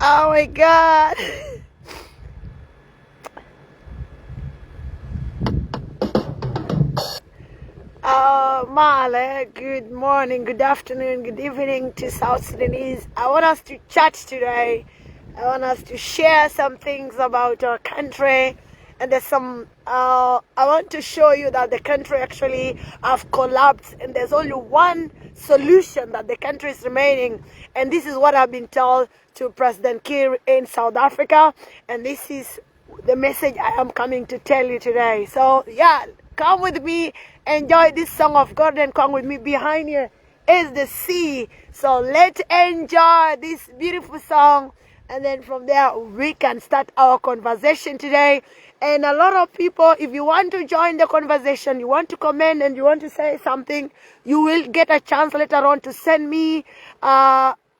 Oh my God. Male, good morning, good afternoon, good evening to South Sudanese. I want us to chat today. I want us to share some things about our country. And there's some, I want to show you that the country actually have collapsed and there's only one solution that the country is remaining. And this is what I've been told to President Kiir in South Africa. And this is the message I am coming to tell you today. So yeah, come with me, enjoy this song of God, and come with me. Behind you is the sea. So let's enjoy this beautiful song, and then from there we can start our conversation today. And a lot of people, if you want to join the conversation, you want to comment and you want to say something, you will get a chance later on to send me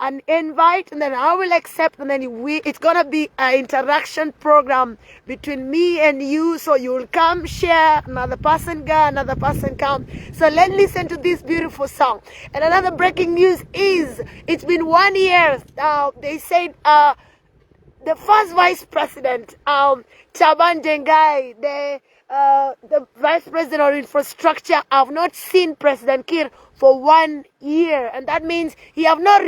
an invite, and then I will accept, and then it's gonna be an interaction program between me and you. So you will come, share, another person go, another person come. So let's listen to this beautiful song. And another breaking news is it's been 1 year. They said the first vice president, Taban Deng, the vice president of infrastructure, have not seen President Kiir for 1 year, and that means he have not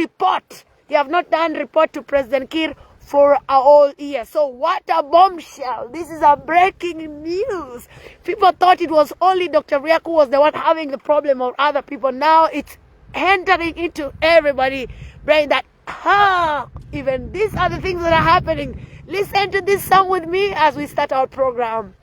done report to President Kiir for a whole year. So what a bombshell. This is a breaking news. People thought it was only Dr. Riek who was the one having the problem, or other people. Now it's entering into everybody's brain that even these are the things that are happening. Listen to this song with me as we start our program.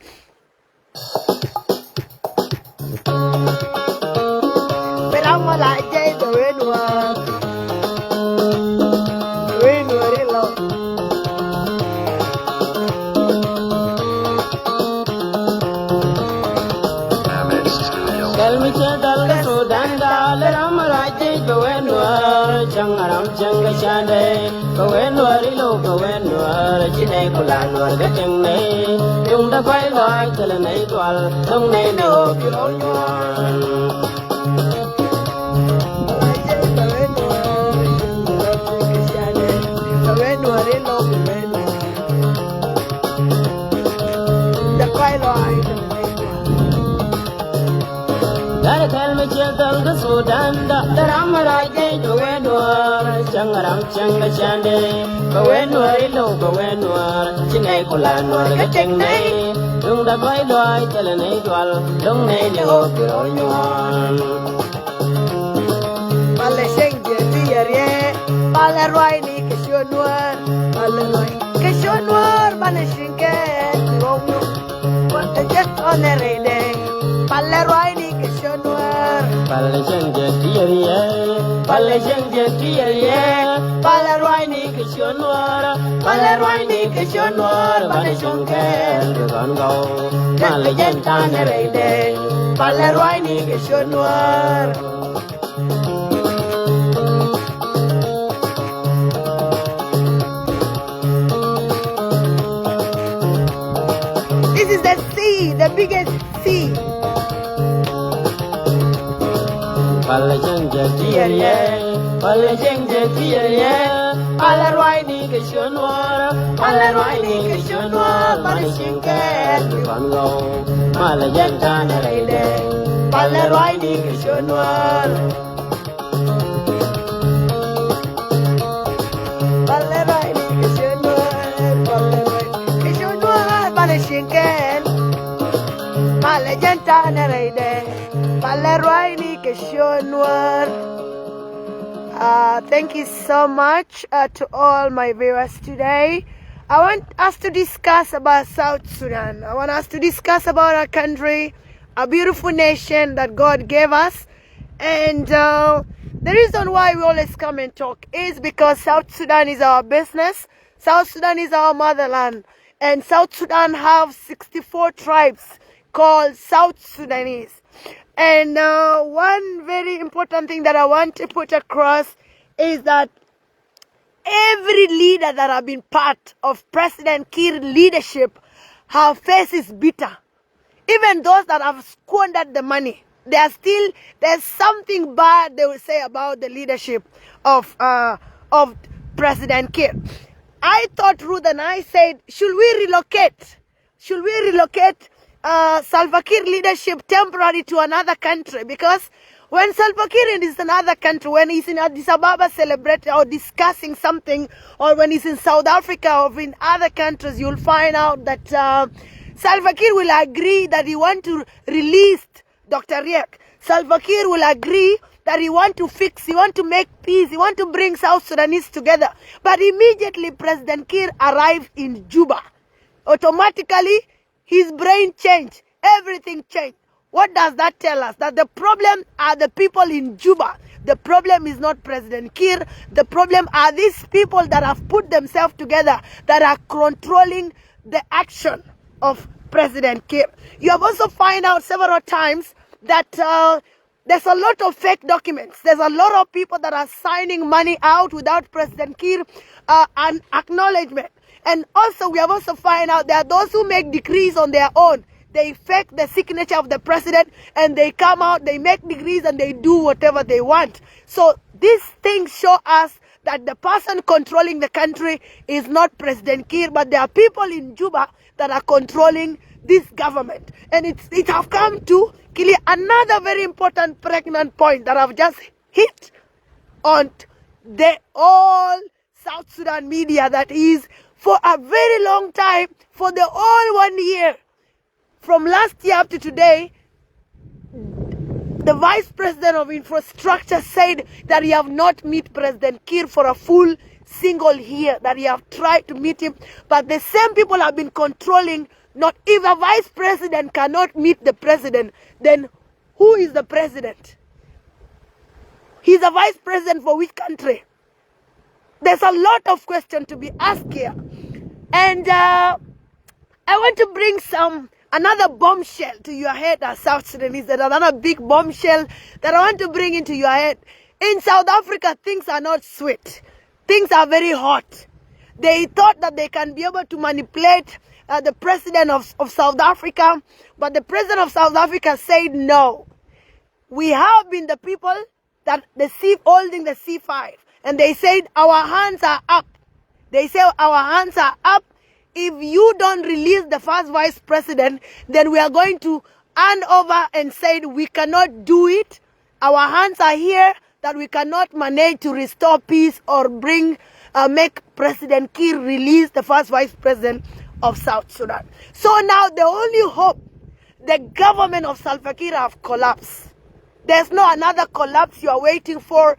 This is the sea, the biggest sea. Thank you so much to all my viewers today. I want us to discuss about South Sudan. I want us to discuss about our country, a beautiful nation that God gave us. And the reason why we always come and talk is because South Sudan is our business. South Sudan is our motherland. And South Sudan have 64 tribes called South Sudanese. And one very important thing that I want to put across is that every leader that have been part of President Kiir's leadership, her face is bitter. Even those that have squandered the money, there's something bad they will say about the leadership of President Kiir. I thought, Ruth, and I said, should we relocate? Should we relocate Salva Kiir leadership temporarily to another country? Because when Salva Kiir is in another country, when he's in Addis Ababa celebrating or discussing something, or when he's in South Africa or in other countries, you'll find out that Salva Kiir will agree that he wants to release Dr. Riek. Salva Kiir will agree that he wants to fix, he wants to make peace, he wants to bring South Sudanese together. But immediately President Kiir arrived in Juba. Automatically, his brain changed. Everything changed. What does that tell us? That the problem are the people in Juba. The problem is not President Kiir. The problem are these people that have put themselves together, that are controlling the action of President Kiir. You have also found out several times that there's a lot of fake documents. There's a lot of people that are signing money out without President Kiir an acknowledgement. And also, we have also found out there are those who make decrees on their own. They fake the signature of the president and they come out, they make decrees and they do whatever they want. So these things show us that the person controlling the country is not President Kiir, but there are people in Juba that are controlling this government. And it have come to clear another very important pregnant point that I've just hit on the all South Sudan media, that is for a very long time, for the whole 1 year, from last year up to today, the Vice President of Infrastructure said that he have not met President Kiir for a full single year, that he have tried to meet him. But the same people have been controlling. Not if a Vice President cannot meet the President, then who is the President? He's a Vice President for which country? There's a lot of questions to be asked here. And I want to bring another bombshell to your head as South Sudanese, another big bombshell that I want to bring into your head. In South Africa, things are not sweet. Things are very hot. They thought that they can be able to manipulate the president of South Africa, but the president of South Africa said no. We have been the people that holding the C5, and they said our hands are up. They say our hands are up. If you don't release the first vice president, then we are going to hand over and say we cannot do it. Our hands are here, that we cannot manage to restore peace or make President Kiir release the first vice president of South Sudan. So now the only hope, the government of Salva Kiir have collapsed. There's no another collapse you are waiting for.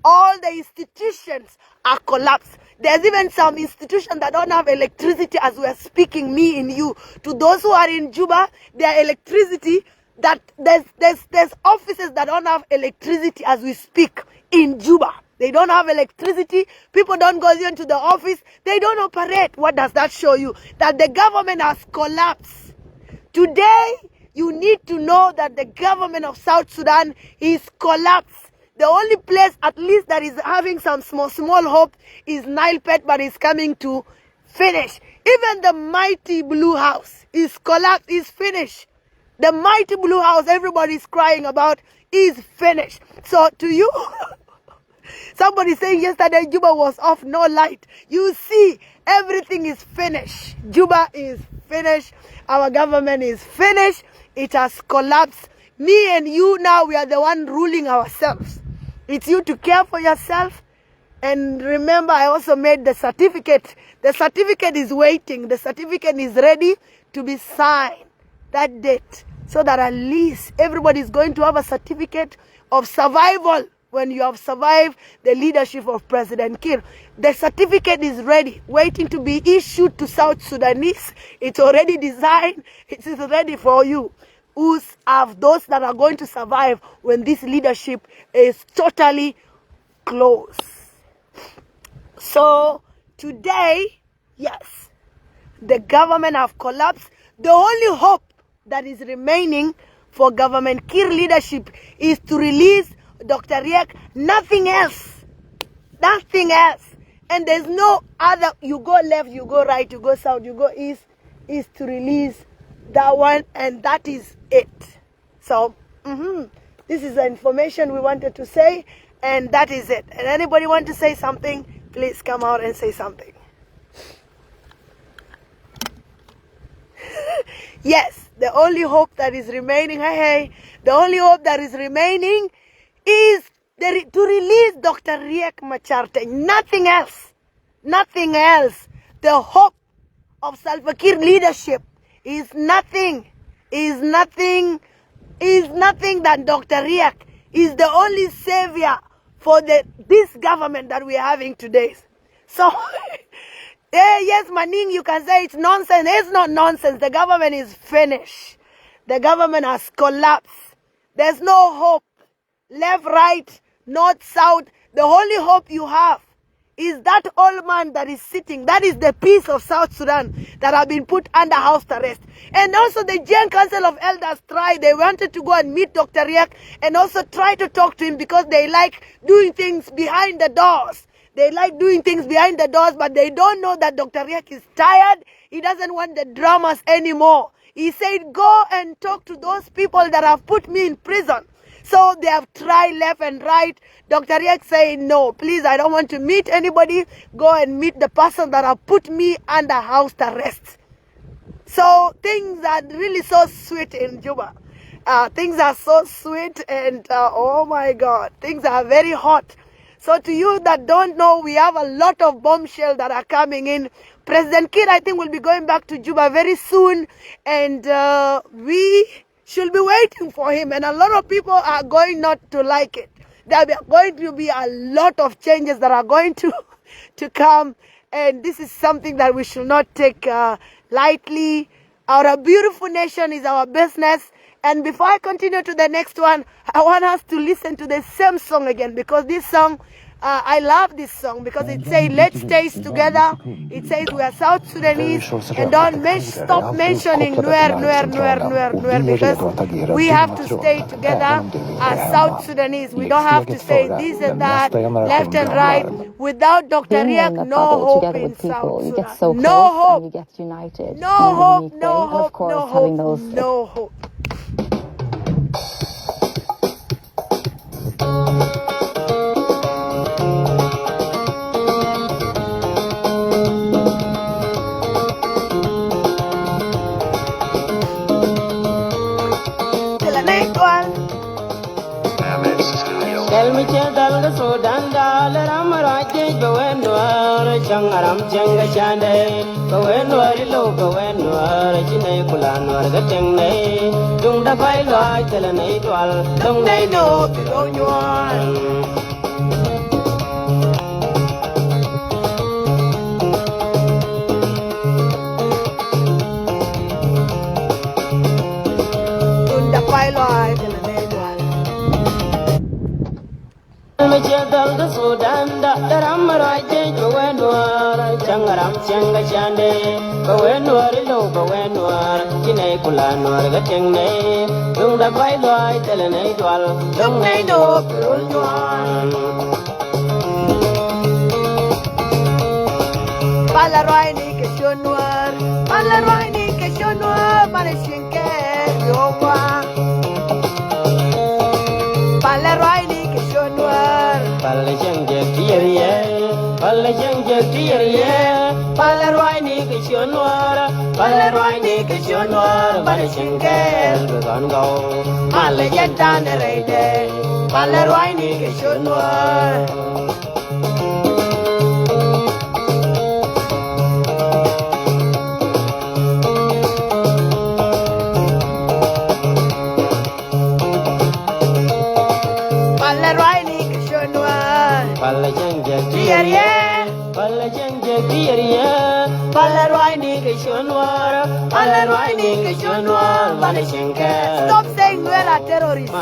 All the institutions are collapsed. There's even some institutions that don't have electricity as we're speaking, me and you. To those who are in Juba, their electricity, that there's offices that don't have electricity as we speak in Juba. They don't have electricity. People don't go into the office. They don't operate. What does that show you? That the government has collapsed. Today, you need to know that the government of South Sudan is collapsed. The only place, at least, that is having some small hope is Nile Pet, but it's coming to finish. Even the mighty Blue House is collapsed, is finished. The mighty Blue House everybody is crying about is finished. So to you, somebody saying yesterday Juba was off, no light. You see, everything is finished. Juba is finished. Our government is finished. It has collapsed. Me and you now, we are the one ruling ourselves. It's you to care for yourself. And remember, I also made the certificate. The certificate is waiting. The certificate is ready to be signed that date. So that at least everybody is going to have a certificate of survival when you have survived the leadership of President Kiir. The certificate is ready, waiting to be issued to South Sudanese. It's already designed. It is ready for you. Who have those that are going to survive when this leadership is totally closed. So today, yes, the government have collapsed. The only hope that is remaining for government Kiir leadership is to release Dr. Riek. Nothing else. Nothing else. And there's no other, you go left, you go right, you go south, you go east, is to release that one, and that is it. So, this is the information we wanted to say, and that is it. And anybody want to say something, please come out and say something. Yes, the only hope that is remaining, the only hope that is remaining is to release Dr. Riek Machar. Nothing else. Nothing else. The hope of Salva Kiir leadership is nothing than Dr. Riek is the only savior for this government that we are having today. So, yes, Manning, you can say it's nonsense. It's not nonsense. The government is finished. The government has collapsed. There's no hope. Left, right, north, south. The only hope you have is that old man that is sitting. That is the piece of South Sudan that have been put under house arrest. And also the Gen Council of Elders tried. They wanted to go and meet Dr. Riek and also try to talk to him because they like doing things behind the doors. They like doing things behind the doors, but they don't know that Dr. Riek is tired. He doesn't want the dramas anymore. He said, go and talk to those people that have put me in prison. So they have tried left and right. Dr. Riek said, no, please, I don't want to meet anybody. Go and meet the person that have put me under house arrest. So things are really so sweet in Juba. Things are so sweet and oh my God, things are very hot. So to you that don't know, we have a lot of bombshells that are coming in. President Kiir, I think, will be going back to Juba very soon. And we should be waiting for him. And a lot of people are going not to like it. There are going to be a lot of changes that are going to come. And this is something that we should not take lightly. Our beautiful nation is our business. And before I continue to the next one, I want us to listen to the same song again, because this song, I love this song because it says, let's stay together. It says we are South Sudanese, and don't stop mentioning Nuer, because we have to stay together as South Sudanese. We don't have to say this and that, left and right. Without Dr. Riek, no hope in South Sudan. No hope. You get united. No hope, no hope, of course, no having hope, those no hope. Tell me, tell the Sudan, Ram Raji, go and Changaram Changa Chande, go and low, go and Chinakulan or the Chang, don't the Baila, tell an 8 don't they know below you are. Dal the Sudan, the Ramaraja, go and Changaram Changa Chande, go and low, go and Chinakulan or the Chang, don't the Baila, tell an 8 don't they know below you are. Palaroini Kashonwar, Palaroini Kashonwar, Manishinke, Yowa. Palaroini Kashonwar, Palajang Jackie, Palajang Jackie, Palaroini Kashonwar, Palaroini Kashonwar, Manishinke, Gongo, Malajan Rede, Palaroini Kashonwar. Palajang Stop saying we are terrorists.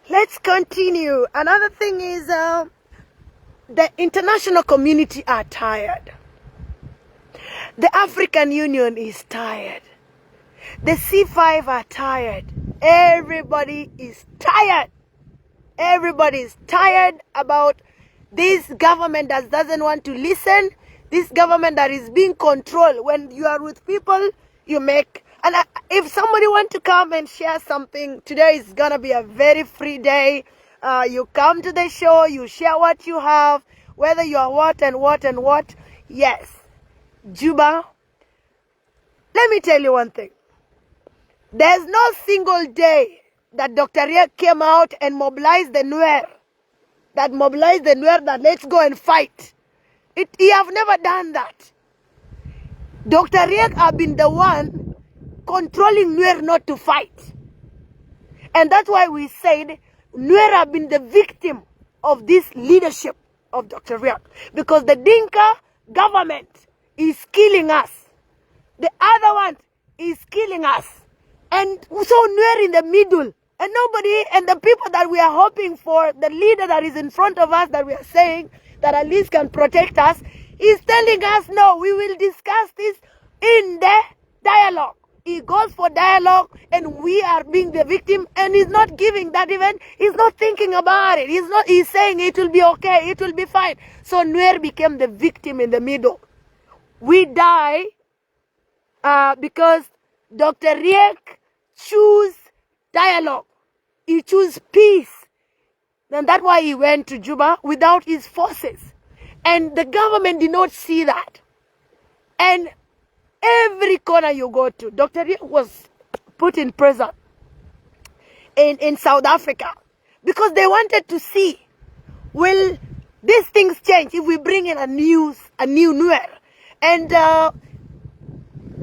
Let's continue. Another thing is the international community are tired. The African Union is tired. The C5 are tired. Everybody is tired. Everybody is tired about This government that doesn't want to listen, this government that is being controlled. When you are with people, you make. And if somebody wants to come and share something, today is going to be a very free day. You come to the show, you share what you have, whether you are what and what and what. Yes, Juba, let me tell you one thing. There's no single day that Dr. Riek came out and mobilized the Nuer, that let's go and fight. He have never done that. Dr. Riek have been the one controlling Nuer not to fight. And that's why we said Nuer have been the victim of this leadership of Dr. Riek. Because the Dinka government is killing us. The other one is killing us. And so Nuer in the middle. And nobody, and the people that we are hoping for, the leader that is in front of us, that we are saying that at least can protect us, is telling us, no, we will discuss this in the dialogue. He goes for dialogue and we are being the victim, and he's not giving that even, he's not thinking about it. He's saying it will be okay, it will be fine. So Nuer became the victim in the middle. We die because Dr. Riek choose dialogue. He chose peace. And that's why he went to Juba without his forces. And the government did not see that. And every corner you go to, Dr. Riek was put in prison in South Africa because they wanted to see, will these things change if we bring in a new Nuer? And the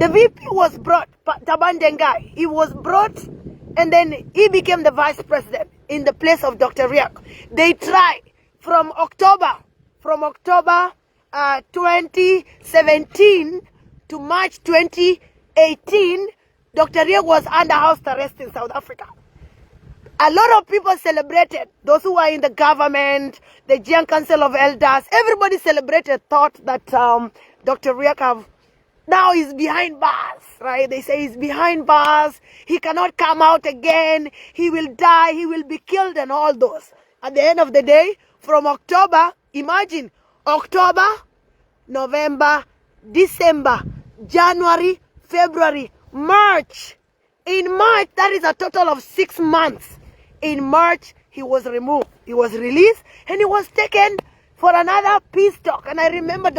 VP was brought, Taban Deng. He was brought, and then he became the vice president in the place of Dr. Riek. They tried from October 2017 to March 2018, Dr. Riek was under house arrest in South Africa. A lot of people celebrated, those who are in the government, the Gen Council of Elders, everybody celebrated, thought that Dr. Riek now he's behind bars, right? They say he's behind bars. He cannot come out again. He will die. He will be killed and all those. At the end of the day, from October, imagine, October, November, December, January, February, March. In March, that is a total of 6 months. In March, he was removed. He was released and he was taken for another peace talk. And I remember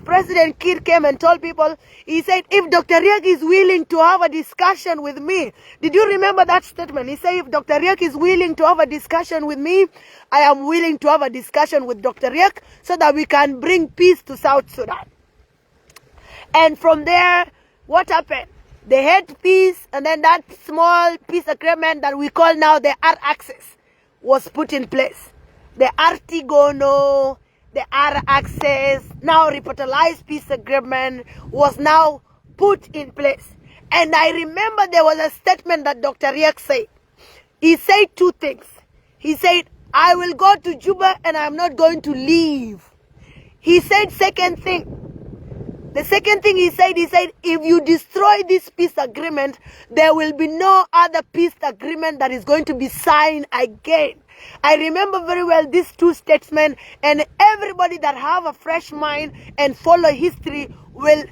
President Kiir came and told people, he said, if Dr. Riek is willing to have a discussion with me, did you remember that statement? He said, if Dr. Riek is willing to have a discussion with me, I am willing to have a discussion with Dr. Riek so that we can bring peace to South Sudan. And from there, what happened? They had peace, and then that small peace agreement that we call now the R-Axis was put in place. The Artigono, the R-Axis, now revitalized peace agreement was now put in place. And I remember there was a statement that Dr. Riek said. He said two things. He said, I will go to Juba and I'm not going to leave. He said second thing. The second thing he said, if you destroy this peace agreement, there will be no other peace agreement that is going to be signed again. I remember very well these two statements, and everybody that have a fresh mind and follow history will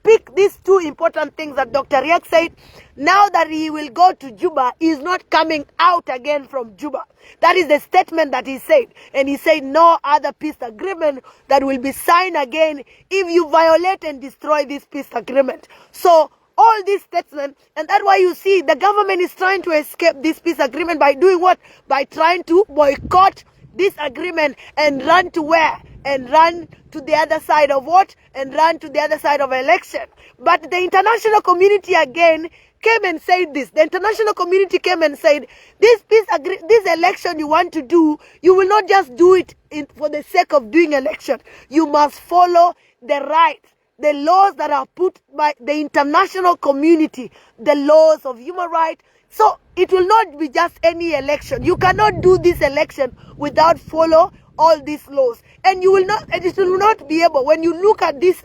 pick these two important things that Dr. Riek said. Now that he will go to Juba, he is not coming out again from Juba. That is the statement that he said. And he said no other peace agreement that will be signed again if you violate and destroy this peace agreement. So all these statements, and that's why you see the government is trying to escape this peace agreement by doing what? By trying to boycott this agreement and run to where? And run to the other side of what? And run to the other side of election. But the international community again came and said this. The international community came and said, this election you want to do, you will not just do it for the sake of doing election. You must follow the rights, the laws that are put by the international community, the laws of human rights. So it will not be just any election. You cannot do this election without follow all these laws. And you will not, and it will not be able, when you look at this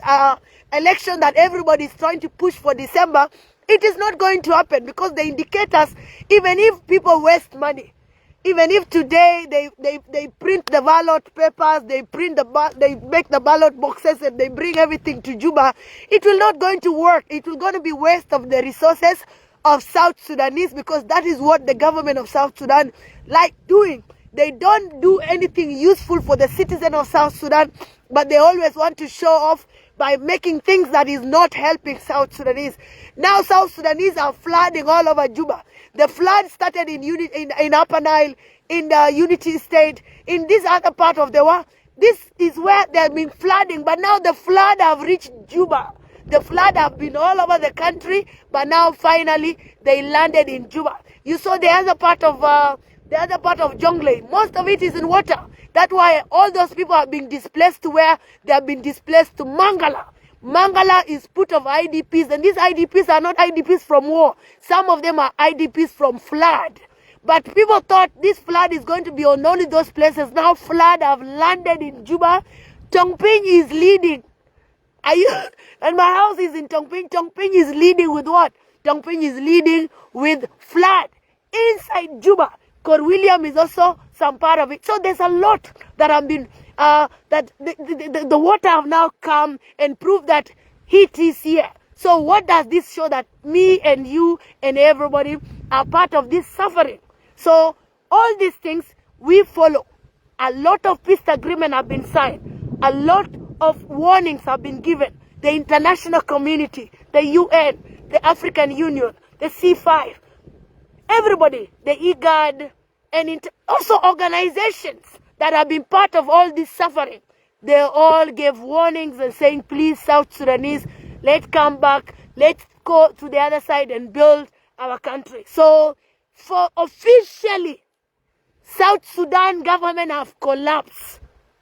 election that everybody is trying to push for December, it is not going to happen because the indicators, even if people waste money, Even if today they print the ballot papers, they make the ballot boxes and they bring everything to Juba, it will not going to work. It will going to be waste of the resources of South Sudanese, because that is what the government of South Sudan like doing. They don't do anything useful for the citizen of South Sudan, but they always want to show off by making things that is not helping South Sudanese. Now South Sudanese are flooding all over Juba. The flood started in Upper Nile, in the Unity State, in this other part of the world. This is where they have been flooding, but now the flood have reached Juba. The flood have been all over the country, but now finally they landed in Juba. You saw the other part of Jonglei. Most of it is in water. That's why all those people are being displaced to where they have been displaced to Mangala. Mangala is put of IDPs, and these IDPs are not IDPs from war. Some of them are IDPs from flood. But people thought this flood is going to be on only those places. Now flood have landed in Juba. Tongping is leading. And my house is in Tongping. Tongping is leading with what? Tongping is leading with flood inside Juba. Cor William is also some part of it. So there's a lot that have been, that the water have now come and proved that heat is here. So what does this show? That me and you and everybody are part of this suffering. So all these things we follow. A lot of peace agreements have been signed. A lot of warnings have been given. The international community, the UN, the African Union, the C5, everybody, the IGAD, and also organizations that have been part of all this suffering, they all gave warnings and saying, please, South Sudanese, let's come back, let's go to the other side and build our country. So, for officially, South Sudan government have collapsed.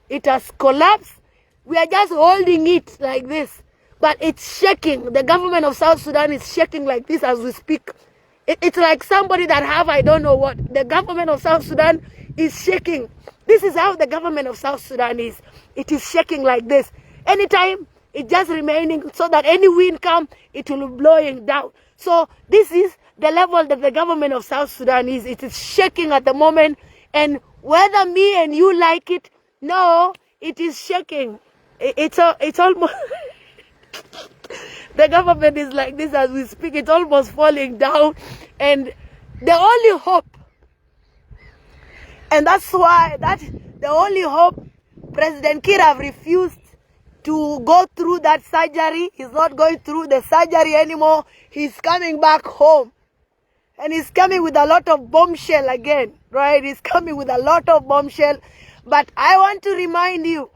It has collapsed. We are just holding it like this, but it's shaking. The government of South Sudan is shaking like this as we speak. It's like somebody that have, I don't know what. The government of South Sudan is shaking. This is how the government of South Sudan is. It is shaking like this. Anytime, it's just remaining so that any wind come, it will be blowing down. So this is the level that the government of South Sudan is. It is shaking at the moment. And whether me and you like it, no, it is shaking. It's almost... The government is like this as we speak. It's almost falling down. And the only hope, and that's why the only hope, President Kiir have refused to go through that surgery. He's not going through the surgery anymore. He's coming back home. And he's coming with a lot of bombshell again, right? He's coming with a lot of bombshell. But I want to remind you,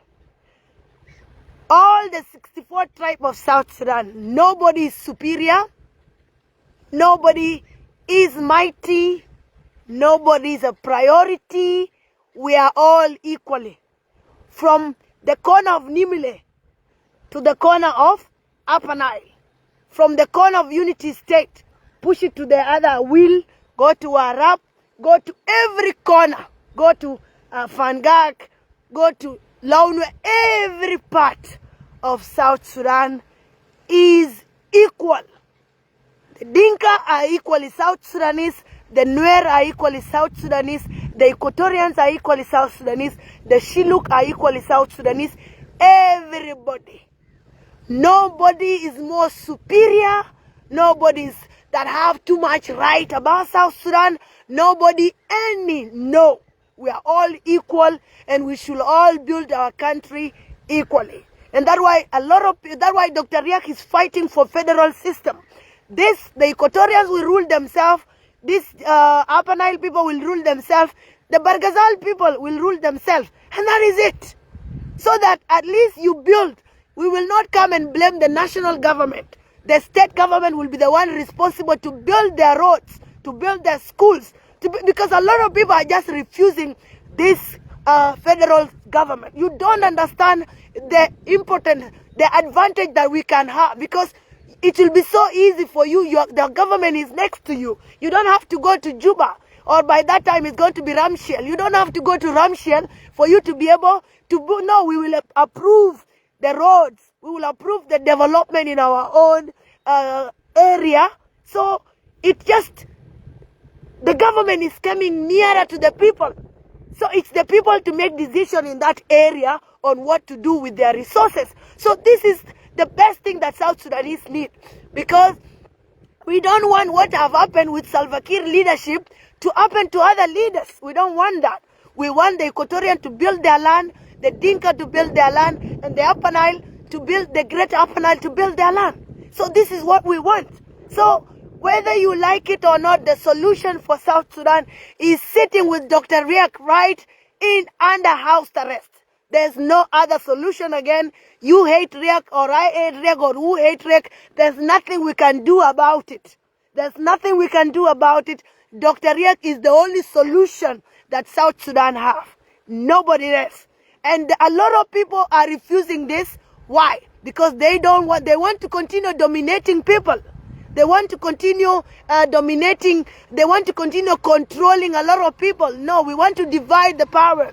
all the 64 tribes of South Sudan, nobody is superior, nobody is mighty, nobody is a priority. We are all equally. From the corner of Nimile to the corner of Upper Nile, from the corner of Unity State, push it to the other wheel, go to Arab, go to every corner, go to Fangak, go to Launwe, every part of South Sudan is equal. The Dinka are equally South Sudanese, the Nuer are equally South Sudanese, the Equatorians are equally South Sudanese, the Shilluk are equally South Sudanese, everybody. Nobody is more superior, nobody is that have too much right about South Sudan, nobody no. We are all equal and we should all build our country equally. And that's why Dr. Riek is fighting for federal system. The Equatorians will rule themselves, Upper Nile people will rule themselves, the Barghazal people will rule themselves. And that is it. So that at least you build. We will not come and blame the national government. The state government will be the one responsible to build their roads, to build their schools, because a lot of people are just refusing this federal government. You don't understand the advantage that we can have, because it will be so easy for you. The government is next to you. You don't have to go to Juba, or by that time it's going to be Ramshell. You don't have to go to Ramshell for you to be able to. No, we will approve the roads. We will approve the development in our own area. So it just The government is coming nearer to the people. So it's the people to make decision in that area on what to do with their resources. So this is the best thing that South Sudanese need, because we don't want what have happened with Salva Kiir leadership to happen to other leaders. We don't want that. We want the Equatorian to build their land, the Dinka to build their land, and the Upper Nile to build, the Greater Upper Nile to build their land. So this is what we want. So whether you like it or not, the solution for South Sudan is sitting with Dr. Riek right in under house arrest. There's no other solution again. You hate Riek or I hate Riek or who hate Riek. There's nothing we can do about it. There's nothing we can do about it. Dr. Riek is the only solution that South Sudan have. Nobody else. And a lot of people are refusing this. Why? Because they want to continue dominating people. They want to continue dominating. They want to continue controlling a lot of people. No, we want to divide the power.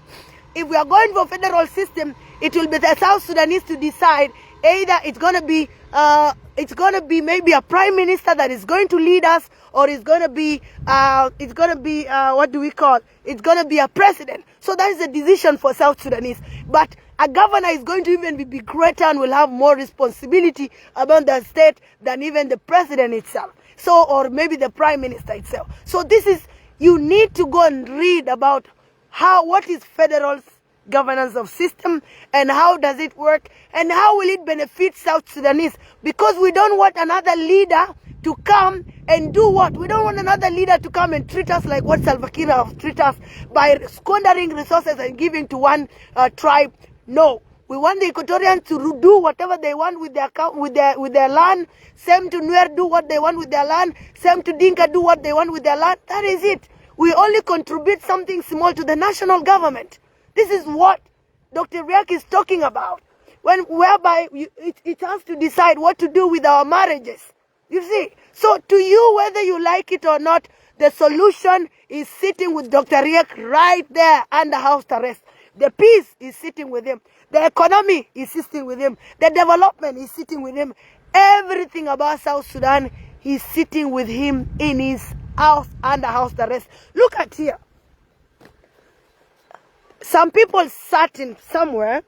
If we are going for federal system, it will be the South Sudanese to decide. Either it's gonna be maybe a prime minister that is going to lead us, or it's gonna be what do we call? It's gonna be a president. So that is a decision for South Sudanese. But a governor is going to even be greater and will have more responsibility about the state than even the president itself. So, or maybe the prime minister itself. So this is, you need to go and read about what is federal governance of system and how does it work and how will it benefit South Sudanese, because we don't want another leader to come and do what? We don't want another leader to come and treat us like what Salva Kiir has treated us, by squandering resources and giving to one tribe. No, we want the Equatorians to do whatever they want with their land. Same to Nuer, do what they want with their land. Same to Dinka, do what they want with their land. That is it. We only contribute something small to the national government. This is what Dr. Riek is talking about. Whereby it has to decide what to do with our marriages. You see? So to you, whether you like it or not, the solution is sitting with Dr. Riek right there under house arrest. The peace is sitting with him. The economy is sitting with him. The development is sitting with him. Everything about South Sudan is sitting with him in his house under house arrest. Look at here. Some people sat in somewhere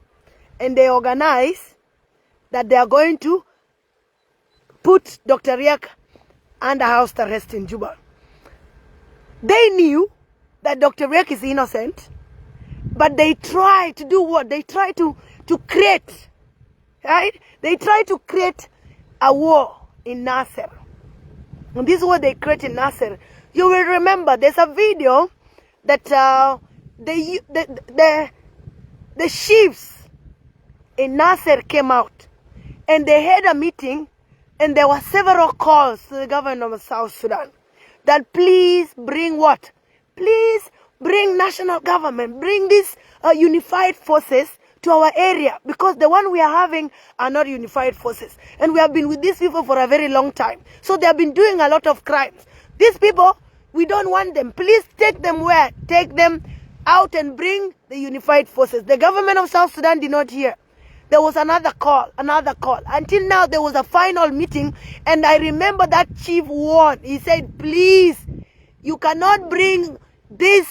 and they organize that they are going to put Dr. Riek under house arrest in Juba. They knew that Dr. Riek is innocent, but they try to do what? They try to create, right? They try to create a war in Nasser. And this is what they create in Nasser. You will remember there's a video that the chiefs in Nasser came out and they had a meeting, and there were several calls to the government of South Sudan that please bring what? Please bring national government, bring these unified forces to our area, because the one we are having are not unified forces. And we have been with these people for a very long time. So they have been doing a lot of crimes. These people, we don't want them. Please take them where? Take them out and bring the unified forces. The government of South Sudan did not hear. There was another call. Until now, there was a final meeting, and I remember that chief warned. He said, please, you cannot bring these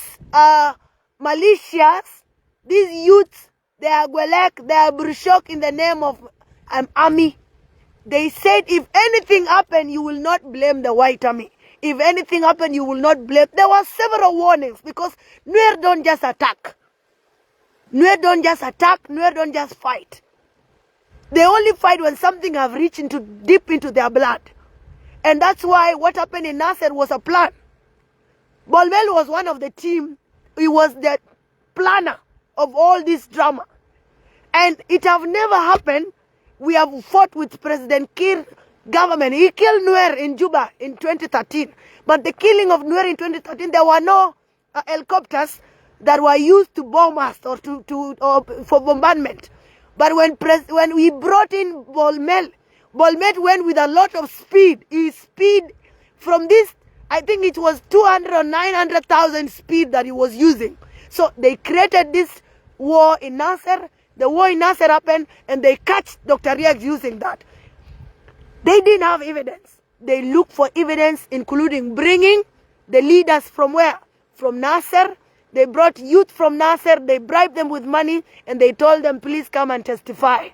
militias, these youths, they are Gwelek, they are Brushok in the name of army. They said, if anything happened, you will not blame the white army. If anything happened, you will not blame. There were several warnings, because Nuer don't just attack. Nuer don't just attack, Nuer don't just fight. They only fight when something have reached deep into their blood. And that's why what happened in Nasser was a plan. Bolmel was one of the team. He was the planner of all this drama. And it have never happened. We have fought with President Kiir government. He killed Nuer in Juba in 2013. But the killing of Nuer in 2013, there were no helicopters that were used to bomb us or for bombardment. But when we brought in Bolmel went with a lot of speed. His speed from this, I think it was 200 or 900,000 speed that he was using. So they created this war in Nasser. The war in Nasser happened, and they catch Dr. Riek using that. They didn't have evidence. They looked for evidence, including bringing the leaders from where? From Nasser. They brought youth from Nasser. They bribed them with money, and they told them, please come and testify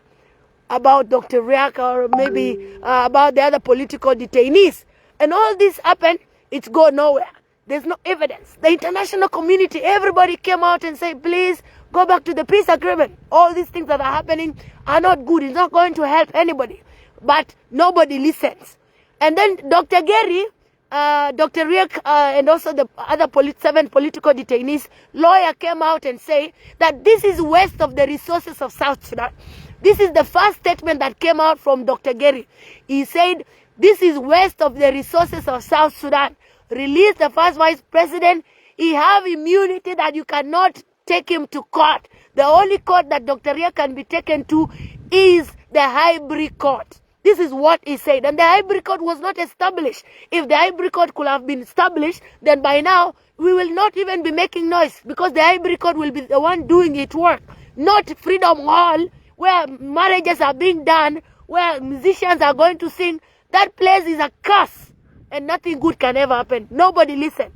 about Dr. Riek, or maybe about the other political detainees. And all this happened, it's go nowhere. There's no evidence. The international community, everybody came out and said, please go back to the peace agreement. All these things that are happening are not good. It's not going to help anybody. But nobody listens. And then Dr. Gary, Dr. Riek, and also the other 7 political detainees, lawyer came out and say that this is waste of the resources of South Sudan. This is the first statement that came out from Dr. Gary. He said, this is waste of the resources of South Sudan. Release the first vice president. He have immunity that you cannot take him to court. The only court that Dr. Riek can be taken to is the Hybrid Court. This is what he said. And the Hybrid Court was not established. If the Hybrid Court could have been established, then by now we will not even be making noise, because the Hybrid Court will be the one doing its work. Not Freedom Hall, where marriages are being done, where musicians are going to sing. That place is a curse, and nothing good can ever happen. Nobody listen.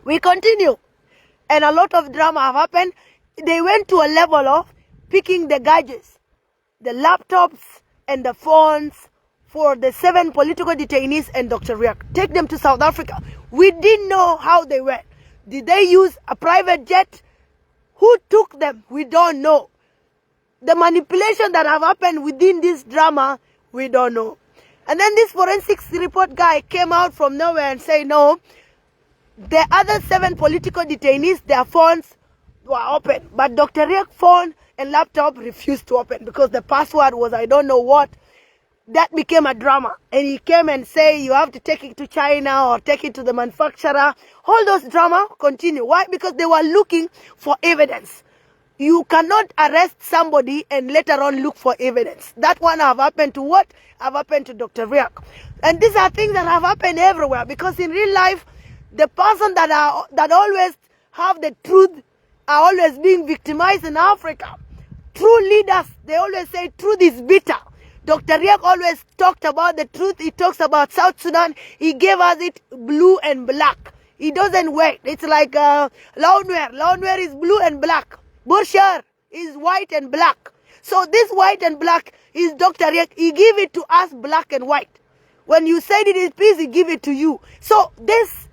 We continue. And a lot of drama have happened. They went to a level of picking the gadgets, the laptops, and the phones for the 7 political detainees and Dr. Riek. Take them to South Africa. We didn't know how they went. Did they use a private jet? Who took them? We don't know. The manipulation that have happened within this drama, we don't know. And then this forensics report guy came out from nowhere and said, no, the other 7 political detainees, their phones were open. But Dr. Riek's phone and laptop refused to open because the password was I don't know what. That became a drama. And he came and said, you have to take it to China or take it to the manufacturer. All those drama continue. Why? Because they were looking for evidence. You cannot arrest somebody and later on look for evidence. That one have happened to what? Have happened to Dr. Riek. And these are things that have happened everywhere, because in real life, the person that always have the truth are always being victimized in Africa. True leaders, they always say truth is bitter. Dr. Riek always talked about the truth. He talks about South Sudan. He gave us it blue and black. He doesn't wait. It's like Lawnware. Lawnware is blue and black. Bushar is white and black. So this white and black is Dr. Riek. He give it to us black and white. When you said it is peace, he give it to you. So this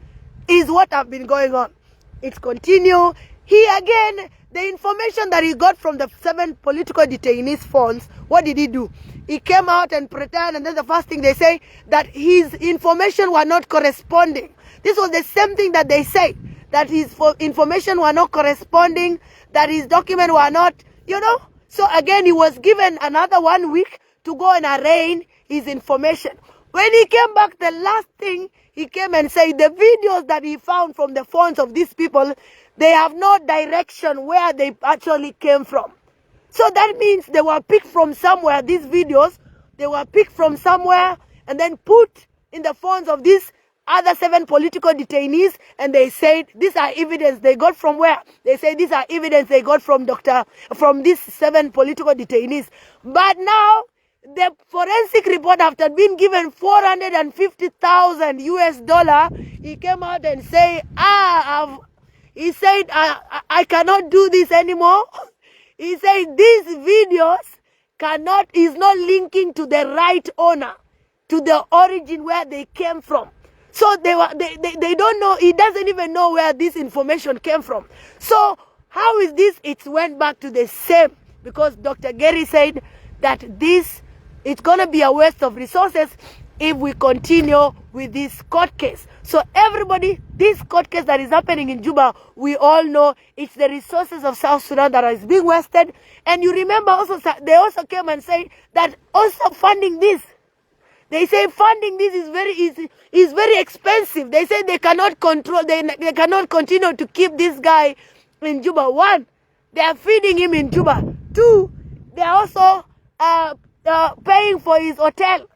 is what have been going on. It's continue. He again, the information that he got from the 7 political detainees' phones, what did he do? He came out and pretend, and then the first thing they say, that his information were not corresponding. This was the same thing that they said, that his information were not corresponding, that his documents were not, So again, he was given another 1 week to go and arraign his information. When he came back, the last thing he came and said, the videos that he found from the phones of these people, they have no direction where they actually came from. So that means they were picked from somewhere, these videos, they were picked from somewhere and then put in the phones of these other 7 political detainees, and they said these are evidence they got from where? They say these are evidence they got from these 7 political detainees. But now the forensic report, after being given $450,000 US, he came out and say, he said, I cannot do this anymore. He said these videos is not linking to the right owner, to the origin where they came from. So they don't know, he doesn't even know where this information came from. So how is this? It went back to the same, because Dr. Gary said that it's going to be a waste of resources if we continue with this court case. So everybody, this court case that is happening in Juba, we all know it's the resources of South Sudan that is being wasted. And you remember also, they also came and said that also funding this. They say funding this is very easy, is very expensive. They say they cannot control, they cannot continue to keep this guy in Juba. 1, they are feeding him in Juba. 2, they are also paying for his hotel.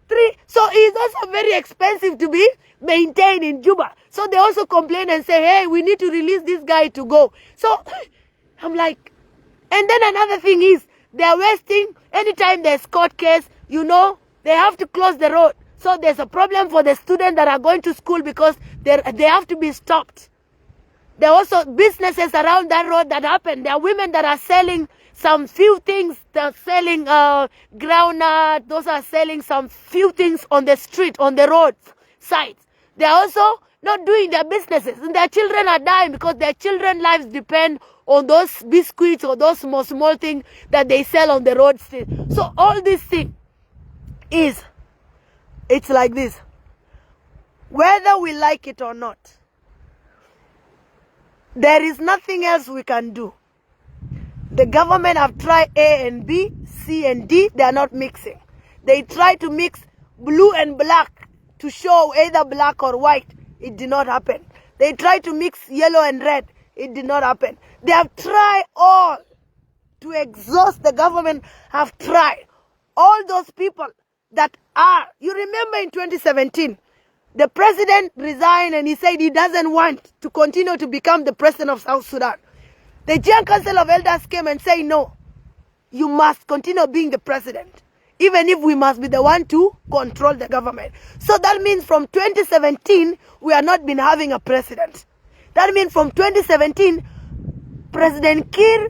3, so it's also very expensive to be maintained in Juba. So they also complain and say, hey, we need to release this guy to go. So I'm like, and then another thing is, they are wasting, anytime there's court case, they have to close the road. So there's a problem for the students that are going to school because They have to be stopped. There are also businesses around that road that happen. There are women that are selling some few things. They're selling groundnut. Those are selling some few things on the street, on the road sides. They are also not doing their businesses. And their children are dying because their children's lives depend on those biscuits or those small things that they sell on the road street. So all this thing it's like this. Whether we like it or not, there is nothing else we can do. The government have tried A and B, C and D. They are not mixing. They try to mix blue and black to show either black or white. It did not happen. They tried to mix yellow and red. It did not happen. They have tried all to exhaust the government, have tried. All those people that are, you remember in 2017, the president resigned and he said he doesn't want to continue to become the president of South Sudan. The General Council of Elders came and said, no, you must continue being the president, even if we must be the one to control the government. So that means from 2017, we have not been having a president. That means from 2017, President Kiir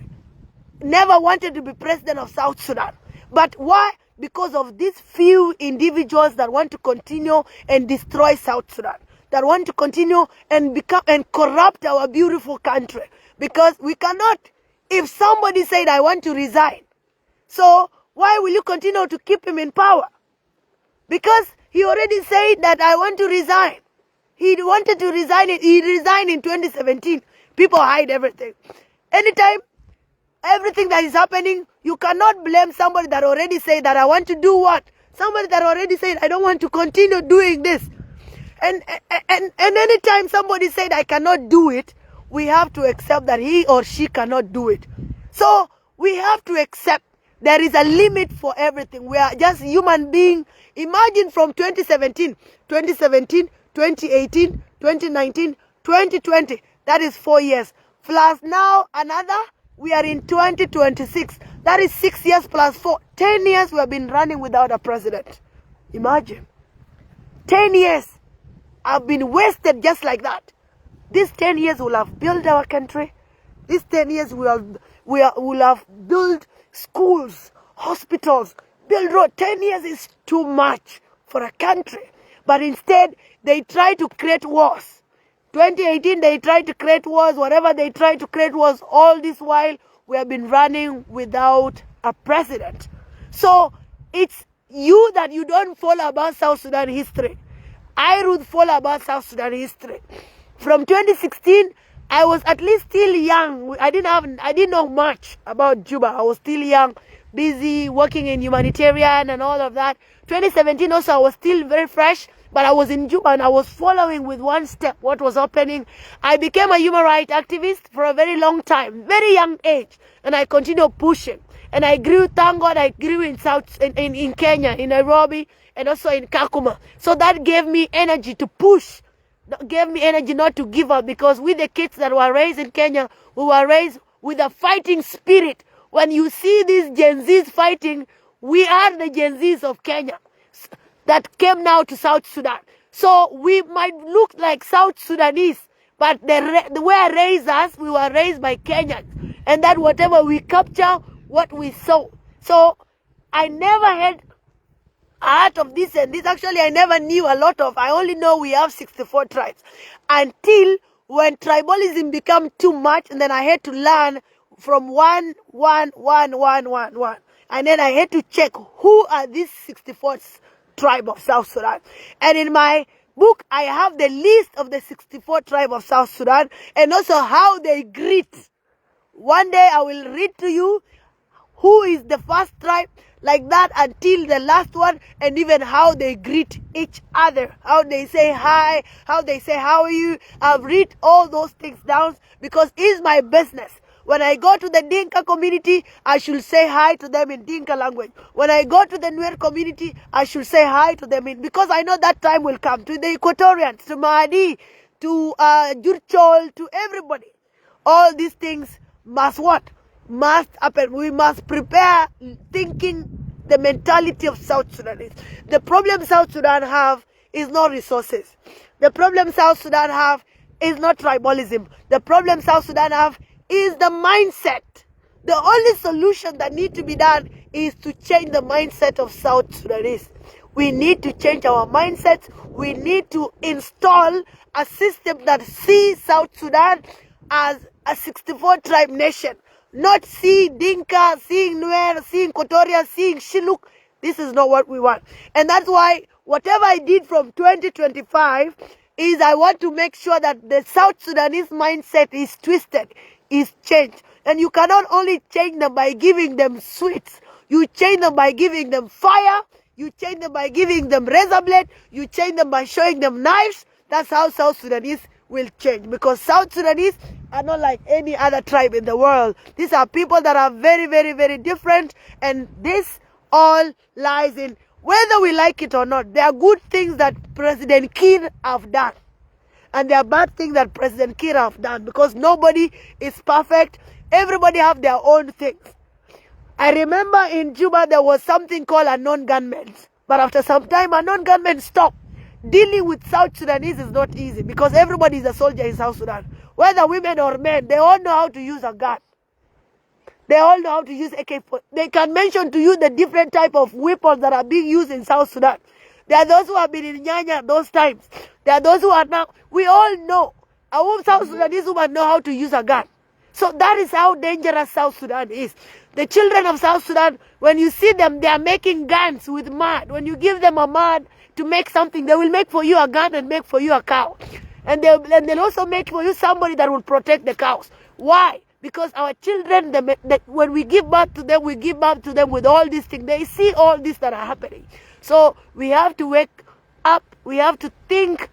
never wanted to be president of South Sudan. But why? Because of these few individuals that want to continue and destroy South Sudan, that want to continue and become and corrupt our beautiful country. Because we cannot, if somebody said, I want to resign, so why will you continue to keep him in power? Because he already said that I want to resign. He wanted to resign. He resigned in 2017. People hide everything. Anytime, everything that is happening, you cannot blame somebody that already said that I want to do what? Somebody that already said I don't want to continue doing this. And anytime somebody said I cannot do it, we have to accept that he or she cannot do it. So we have to accept there is a limit for everything. We are just human beings. Imagine from 2017, 2018, 2019, 2020. That is 4 years. Plus now another, we are in 2026. That is 6 years plus 4. 10 years we have been running without a president. Imagine. 10 years have been wasted just like that. These 10 years will have built our country. These 10 years will have built schools, hospitals, build roads. 10 years is too much for a country. But instead, they try to create wars. 2018, they tried to create wars. Whatever they tried to create wars, all this while, we have been running without a president. So, it's you that you don't follow about South Sudan history. I, Ruth, follow about South Sudan history. From 2016, I was at least still young. I didn't know much about Juba. I was still young, busy working in humanitarian and all of that. 2017 also, I was still very fresh, but I was in Juba and I was following with one step what was happening. I became a human rights activist for a very long time, very young age, and I continued pushing. And I grew, thank God, I grew in Kenya, in Nairobi, and also in Kakuma. So that gave me energy to push. Gave me energy not to give up, because with the kids that were raised in Kenya, we were raised with a fighting spirit. When you see these Gen Zs fighting, we are the Gen Zs of Kenya that came now to South Sudan. So we might look like South Sudanese, but the way I raised us, we were raised by Kenyans. And that whatever we capture, what we sow. So I never had out of this and this. Actually, I never knew a lot of. I only know we have 64 tribes. Until when tribalism became too much, and then I had to learn from one. And then I had to check who are these 64 tribe of South Sudan. And in my book, I have the list of the 64 tribe of South Sudan, and also how they greet. One day I will read to you who is the first tribe, like that until the last one, and even how they greet each other, how they say hi, how they say how are you. I've read all those things down because it's my business. When I go to the Dinka community, I should say hi to them in Dinka language. When I go to the Nuer community, I should say hi to them because I know that time will come. To the Equatorians, to Mahdi, to Jurchol, to everybody. All these things must what? Must happen. We must prepare thinking the mentality of South Sudanese. The problem South Sudan have is no resources. The problem South Sudan have is not tribalism. The problem South Sudan have is the mindset. The only solution that needs to be done is to change the mindset of South Sudanese. We need to change our mindsets. We need to install a system that sees South Sudan as a 64 tribe nation. Not see Dinka, seeing Nuer, seeing Kotoria, seeing Shiluk. This is not what we want. And that's why whatever I did from 2025 is I want to make sure that the South Sudanese mindset is twisted, is changed. And you cannot only change them by giving them sweets. You change them by giving them fire. You change them by giving them razor blade. You change them by showing them knives. That's how South Sudanese will change. Because South Sudanese are not like any other tribe in the world. These are people that are very, very, very different. And this all lies in whether we like it or not. There are good things that President Kiir have done. And there are bad things that President Kiir have done. Because nobody is perfect. Everybody have their own things. I remember in Juba there was something called a non-gunmen. But after some time, a non-gunmen stopped. Dealing with South Sudanese is not easy because everybody is a soldier in South Sudan. Whether women or men, they all know how to use a gun. They all know how to use AK-47. They can mention to you the different type of weapons that are being used in South Sudan. There are those who have been in Nyanya those times. There are those who are now. We all know. Our South Sudanese women know how to use a gun. So that is how dangerous South Sudan is. The children of South Sudan, when you see them, they are making guns with mud. When you give them a mud to make something, they will make for you a gun and make for you a cow. And they'll also make for you somebody that will protect the cows. Why? Because our children, when we give birth to them, we give birth to them with all these things. They see all this that are happening. So we have to wake up. We have to think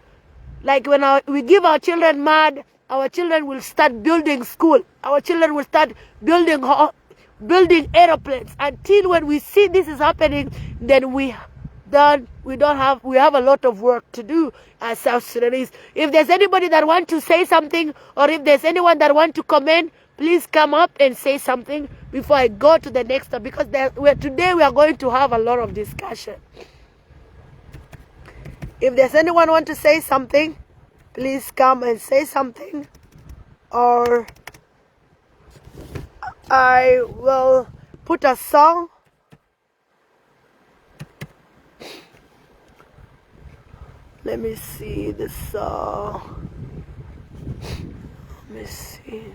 like when we give our children mud, our children will start building school. Our children will start building aeroplanes. Until when we see this is happening, then we have a lot of work to do as South Sudanese. If there's anybody that want to say something, or if there's anyone that want to comment, please come up and say something before I go to the next one, because today we are going to have a lot of discussion. If there's anyone want to say something, please come and say something, or I will put a song. Let me see the song. Let me see.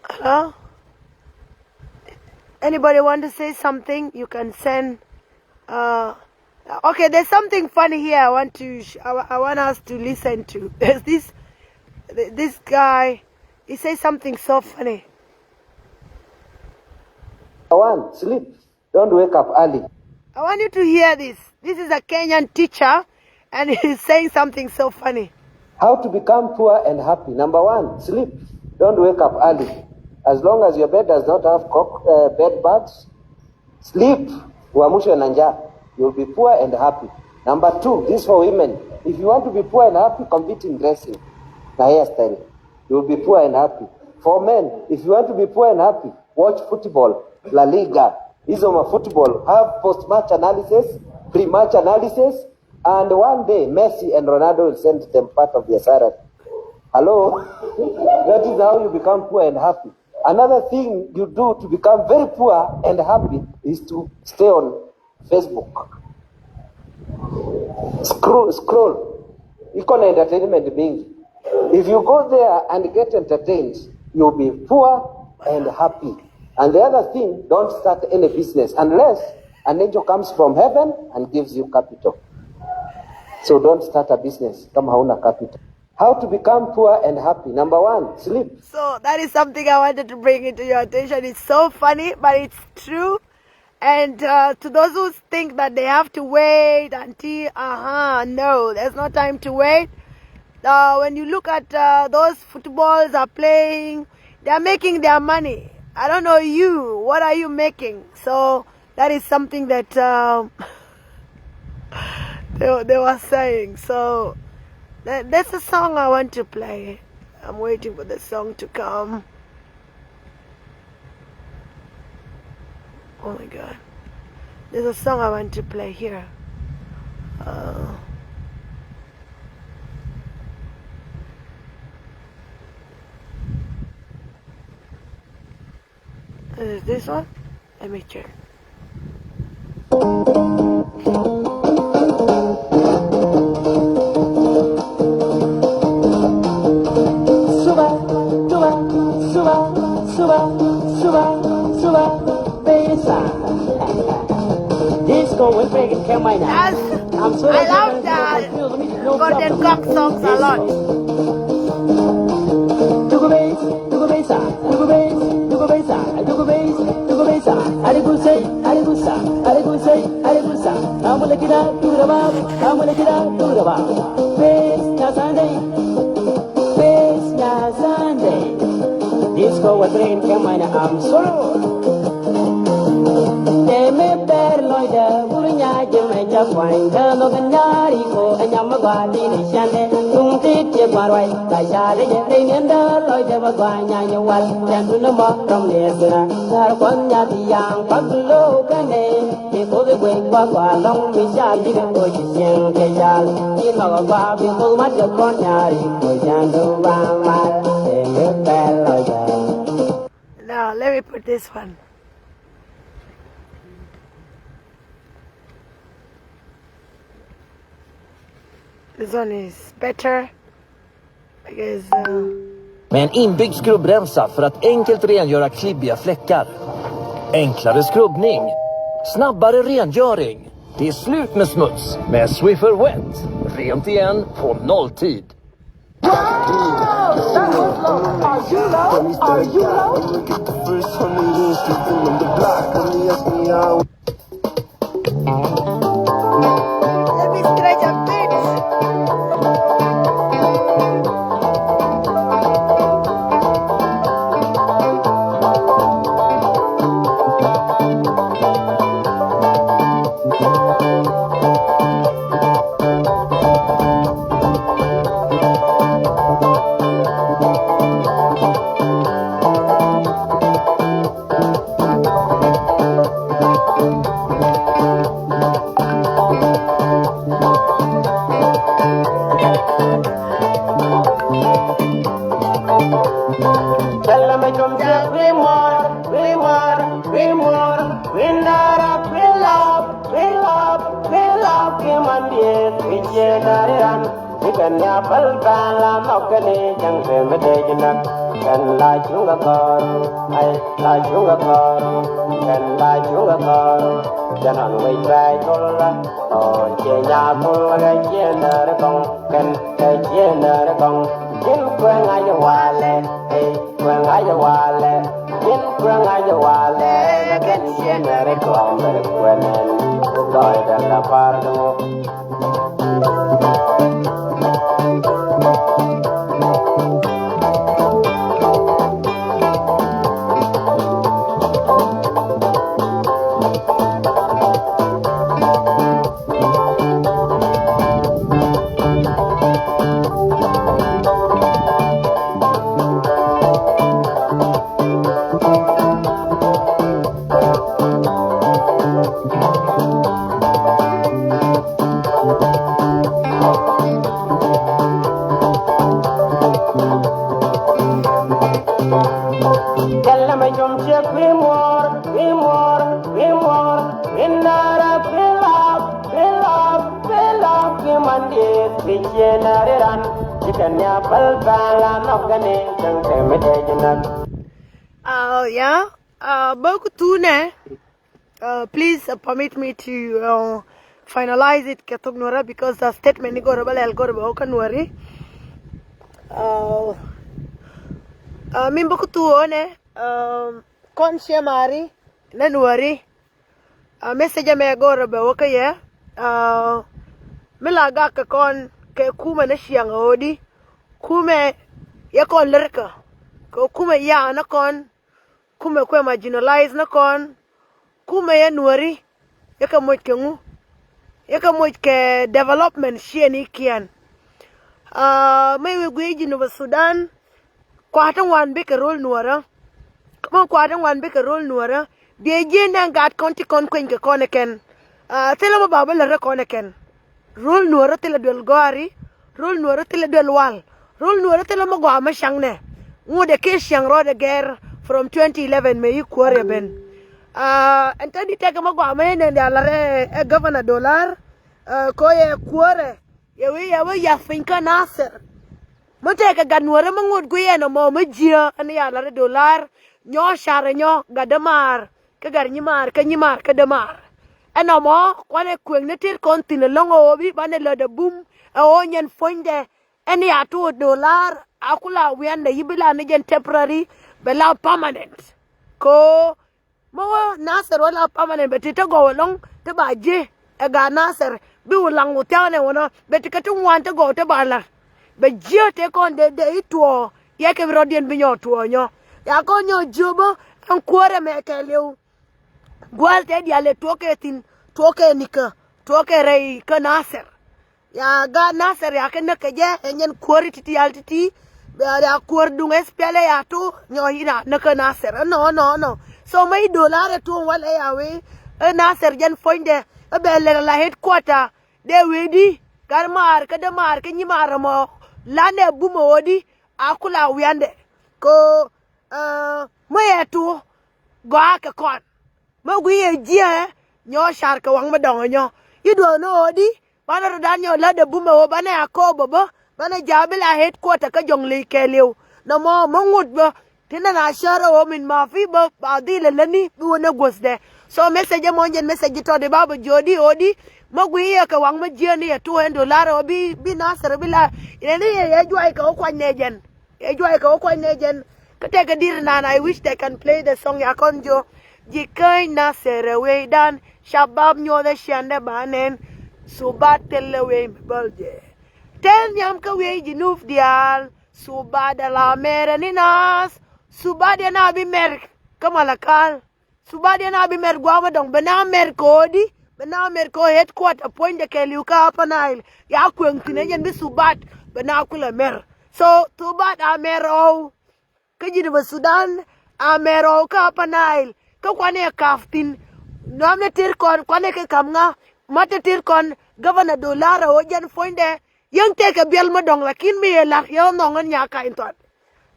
Hello? Anybody want to say something? You can send. Okay, there's something funny here. I want us to listen to. There's this guy. He says something so funny. One, sleep. Don't wake up early. I want you to hear this. This is a Kenyan teacher, and he's saying something so funny. How to become poor and happy. Number one, sleep. Don't wake up early. As long as your bed does not have bed bugs, sleep. Uamshwe na njaa. You'll be poor and happy. Number two, this for women. If you want to be poor and happy, compete in dressing, the hairstyle. You'll be poor and happy. For men, if you want to be poor and happy, watch football, La Liga, Izoma football, have post-match analysis, pre-match analysis, and one day Messi and Ronaldo will send them part of their salary. Hello? That is how you become poor and happy. Another thing you do to become very poor and happy is to stay on Facebook. Scroll. Equal entertainment being. If you go there and get entertained, you'll be poor and happy. And the other thing, don't start any business unless an angel comes from heaven and gives you capital. So don't start a business. Kama hauna capital. How to become poor and happy. Number one, sleep. So that is something I wanted to bring into your attention. It's so funny, but it's true. And to those who think that they have to wait until, no, there's no time to wait. When you look at those footballs are playing, they're making their money. I don't know you, what are you making? So that is something that they were saying. So That's a song I want to play. I'm waiting for the song to come. Oh my God. There's a song I want to play here. Is this one? Let me check. Disco and reggae came my That's, I love that Golden Cock songs a lot. Dugo bass, dugo bass, dugo bass, dugo bass, dugo bass, dugo bass. Arigusa, arigusa, arigusa, arigusa. I'm gonna get out to the bar. I'm gonna get out to the bar. Bass na Sunday, bass na Sunday. Disco and reggae came my I'm solo. Me per loida burunya jeme chapwai da no ganari ko anyam gwadi ni shande tung tik je parwai ka shade je ringenda loida bagwanya nyawal chandu no mo from nesra sar kwanya ti yang paglo kane ke ko de gwen kwa kwa long mi sha ji ga ko ji chen ke jal ni no kwa bi ko ma je kon nyari ko chandu ba ma me per loida. Now let me put this one. This one is better because Med en inbyggd skrubbrensa för att enkelt rengöra klibbiga fläckar. Enklare skrubbning. Snabbare rengöring. Det är slut med smuts med Swiffer Wet. Rent igen på nolltid. let me stretch a bit. Yeah. Please permit me to finalize it because the statement is going to Mimbo kutuone kon shemari nanuari message me goro be wakaye milaga ka kon ke kuma na shiang odi kume ya kon lerka ko kuma ya na kon kume kwe marginalize na kon kume ya nuari ya ka moy ke ngu ya ka moy ke development shieni kian May we go in Sudan. Quarter one big roll nuara. Come on, quarter one big roll nuara. The agent and got conti conquering a connecken. Tell them about a connecken. Roll nuara till a duel goari. Roll nuara till a duel wall. Roll nuara till a mogama shangne. Would the case young rod again from 2011 may you quarry ben. And then you take a mogama and the alare governor dollar. Koye quarry. Ya finka nasser. Muteka ganwara mangud guya no mo mujia ani ya lare dollar nyo share nyo gadamar ka gar nyimar ka damar eno mo kwane kweng ne tir kontine longo obi bane le de boom o nyen fonde ani ya to dollar akula wiande yibila ne gen temporary bela permanent ko mo nasser wala permanent betita go long te baje e ga nasser bi ulang utane wono betikatu wante go te bala be jio te kon de ituo ye ke rodien bi nyo tuo nyo ya ko nyo jubo an kwore me ke lew gwal te dia le toke nika toke rei ka nasser ya ga nasser ya ke ne ke je enyen kwori titi altiti be ya kwor dung espele ya tu nyo hina ne ka nasser no so mai dollar tu wal ya we nasser jen fonde be le la headquarter de wedi garmar ka damar ke nyimar mo lane bumo wodi akula wiande ko mayetu go aka kon maguye jia nyo shar ka wang madongo nyo yido no odi bana danyo la de bumo wo bana akobo bo bana jabila headquarter ka jongle kelew no mo mongud bo tina na shara wo min mafi bo badile lani wona gosde so message mo njen message to de baba jodi odi maguye ka wang ma jeni ya $200 obi bi nasar bila ine ye jwa ka ko nejen kate ka dir na I wish they can play the song ya konjo jikai nasere we dan shabab nyo de shande banen subat telewe balje ten yam ka we jinuf dial subada la mere ni nas subada na bi mer kamalakal subada na bi mer gwa dong bena mer kodi bena mer ko headquarter point de keliuka panail ya kweng tinejen bi subat bena kula mer so subat a mer o kaji de Sudan a mer o ka panail ka kwane kaftin namne tir kon kwane ke kamnga mate tir kon governor dollar o jen fonde yang te ka biel madong lakin mi la yo nongon nya ka intot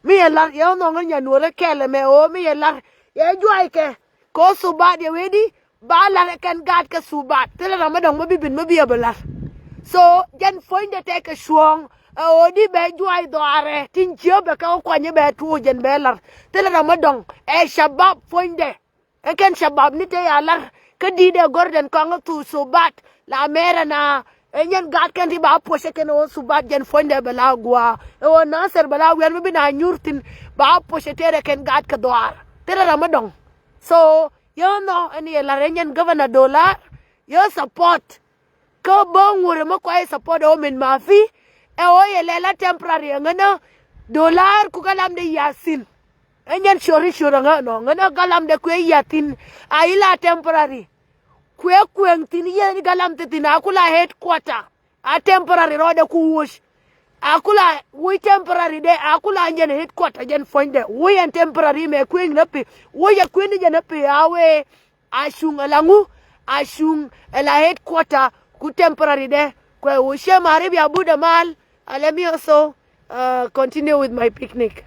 mi la yo nongon nya nure kele me o mi la ye jwai ke ko subat ye wedi bala kan gad ka subat tele ramadong mabibin mabiabala so jen fonde te ka shuong odi be jwai doare tin jobe ka kwanye be tu jen belar tele ramadong shabab fonde ken shabab ni te yalar ka dide gorden ka tu subat la mera na enyen gad kan ti ba poshe ken o subat jen fonde bela gwa o nasser bela wer mabina nyurtin ba poshe tere ken gad ka doar tele ramadong so yo no any larenyan governor dollar yo support ko bongure mo ko support o min mafi e o ye lela temporary ngana dollar ku kalam de yasin enyan shori shoranga no ngana kalam de ku yatin aila temporary ku tin ye galam te tin akula headquarter a temporary rode ku wush akula we temporary de akula njen headquarter jen fonde we en temporary me queen napi we ya queen je napi awe ashung alangu ashung la headquarter ku temporary de kwa ushe mari bi abuda mal let me also continue with my picnic.